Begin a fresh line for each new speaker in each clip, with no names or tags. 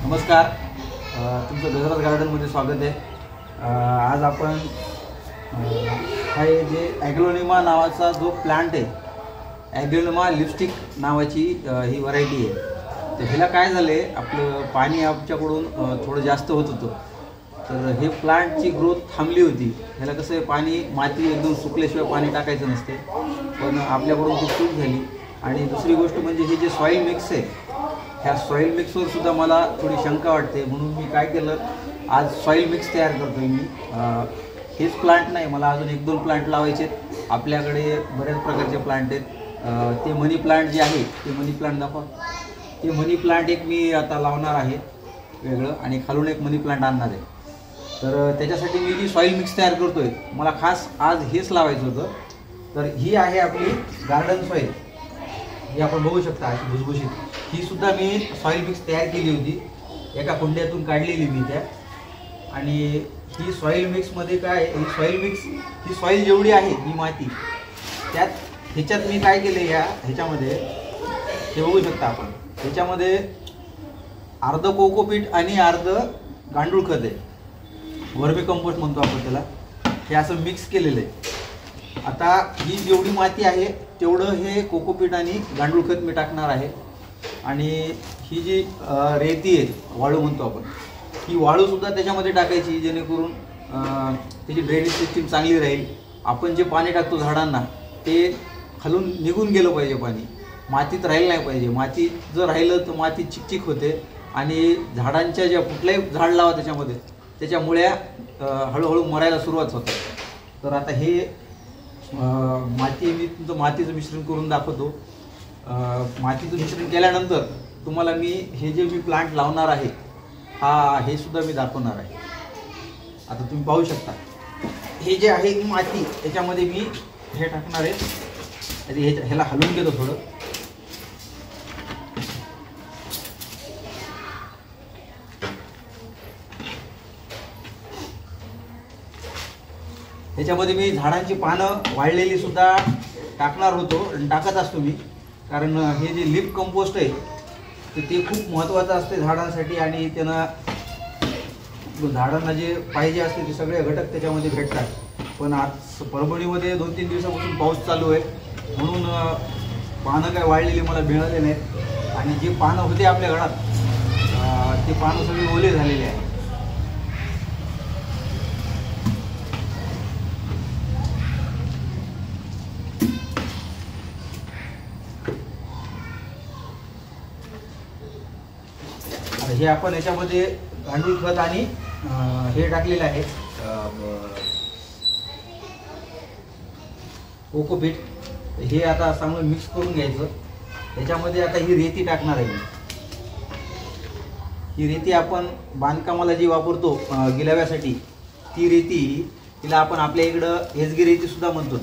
नमस्कार, तुमचं दशरथ गार्डनमध्ये स्वागत आहे। आज आपण हा जे ॲग्लोनिमा नावाचा जो प्लांट आहे, ॲग्लोनिमा लिपस्टिक नावाची ही व्हरायटी आहे। तर ह्याला काय झाले, आपलं पाणी आमच्याकडून थोडं जास्त होत होतं, तर हे प्लांटची ग्रोथ थांबली होती। ह्याला कसं आहे, पाणी माती एकदम सुकल्याशिवाय पाणी टाकायचं नसते, पण आपल्याकडून ती चूक झाली। आणि दुसरी गोष्ट म्हणजे हे जे सॉईल मिक्स आहे, ह्या सॉईल मिक्सवर सुद्धा मला थोडी शंका वाटते, म्हणून मी काय केलं, आज सॉईल मिक्स तयार करतोय मी। हेच प्लांट नाही, मला अजून 1-2 प्लांट लावायचे आहेत। आपल्याकडे बऱ्याच प्रकारचे प्लांट आहेत। ते मनी प्लांट जे आहे, ते मनी प्लांट दाखवा। ते मनी प्लांट एक मी आता लावणार आहे वेगळं, आणि खालून एक मनी प्लांट आणणार आहे। तर त्याच्यासाठी मी जी सॉईल मिक्स तयार करतोय, मला खास आज हेच लावायचं होतं। तर ही आहे आपली गार्डन सॉईल, ही आपण बघू शकता अशी भुसभुशीत। ही सुद्धा मी सॉईल मिक्स तयार केली होती, एका कुंड्यातून काढलेली मी त्या। आणि ही सॉईल मिक्समध्ये काय, ही सॉईल मिक्स, ही सॉईल जेवढी आहे, ही माती, ह्याच्यात मी काय केलं, ह्याच्यामध्ये हे बघू शकता आपण, ह्याच्यामध्ये अर्ध कोकोपीट आणि अर्ध गांडूळ खत आहे, वर्मी कंपोस्ट म्हणतो आपण त्याला। हे असं मिक्स केलेलं आहे। आता ही जेवढी माती आहे तेवढं हे कोकोपीट आणि गांडूळ खत मी टाकणार आहे। आणि ही जी रेती आहे, वाळू म्हणतो आपण, ही वाळूसुद्धा त्याच्यामध्ये टाकायची, जेणेकरून त्याची ड्रेनेज सिस्टीम चांगली राहील। आपण जे पाणी टाकतो झाडांना, ते खालून निघून गेलं पाहिजे, पाणी मातीत राहिलं नाही पाहिजे। माती जर राहिलं तर माती चिकचिक होते, आणि झाडांच्या ज्या कुठल्याही झाड लावा त्याच्यामध्ये, त्याच्या मुळ्या हळूहळू मरायला सुरुवात होतात। तर आता हे माती मी तुमचं मातीचं मिश्रण करून दाखवतो। मातीचं मिश्रण केल्यानंतर तुम्हाला मी हे जे मी प्लांट लावणार आहे, हे सुद्धा मी दाखवणार आहे। आता तुम्ही पाहू शकता, हे जे आहे माती, त्याच्यामध्ये मी हे टाकणार आहे। ह्याला हलवून घेतो थोडं। ह्याच्यामध्ये मी झाडांची पानं वाळलेली सुद्धा टाकणार होतो, आणि टाकत असतो मी, कारण हे जे लिप कंपोस्ट आहे ते खूप महत्त्वाचं असते झाडांसाठी। आणि त्यांना झाडांना जे पाहिजे असते ते सगळे घटक त्याच्यामध्ये भेटतात। पण आज परभणीमध्ये 2-3 दिवसापासून पाऊस चालू आहे, म्हणून पानं काय वाळलेली मला मिळाले नाहीत। आणि जे पानं होते आपल्या घरात, ते पानं सगळे ओले झालेले आहेत। हे आपण याच्यामध्ये गांडूळ खत आणि हे टाकलेलं आहे, कोकोपीट। हे आता चांगलं मिक्स करून घ्यायचं। याच्यामध्ये आता ही रेती टाकणार आहे मी। ही रेती आपण बांधकामाला जी वापरतो गिलाव्यासाठी, ती रेती, तिला आपण आपल्या इकडं एसगी रेती सुद्धा म्हणतो।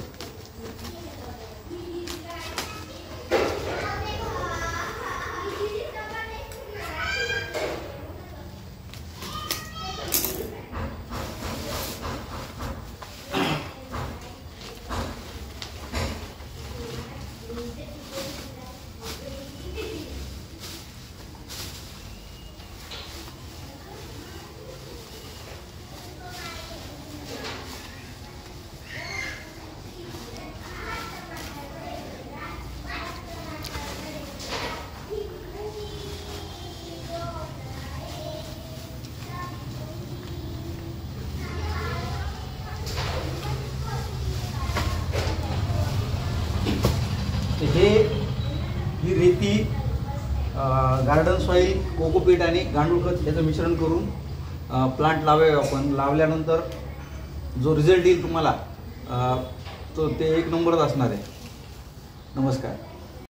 ही रेती, गार्डन सॉईल, कोकोपीट आणि गांडूळ खत याचं मिश्रण करून प्लांट लावावे आपण। लावल्यानंतर जो रिझल्ट येईल तुम्हाला, तो ते 1 नंबरच असणार आहे। नमस्कार।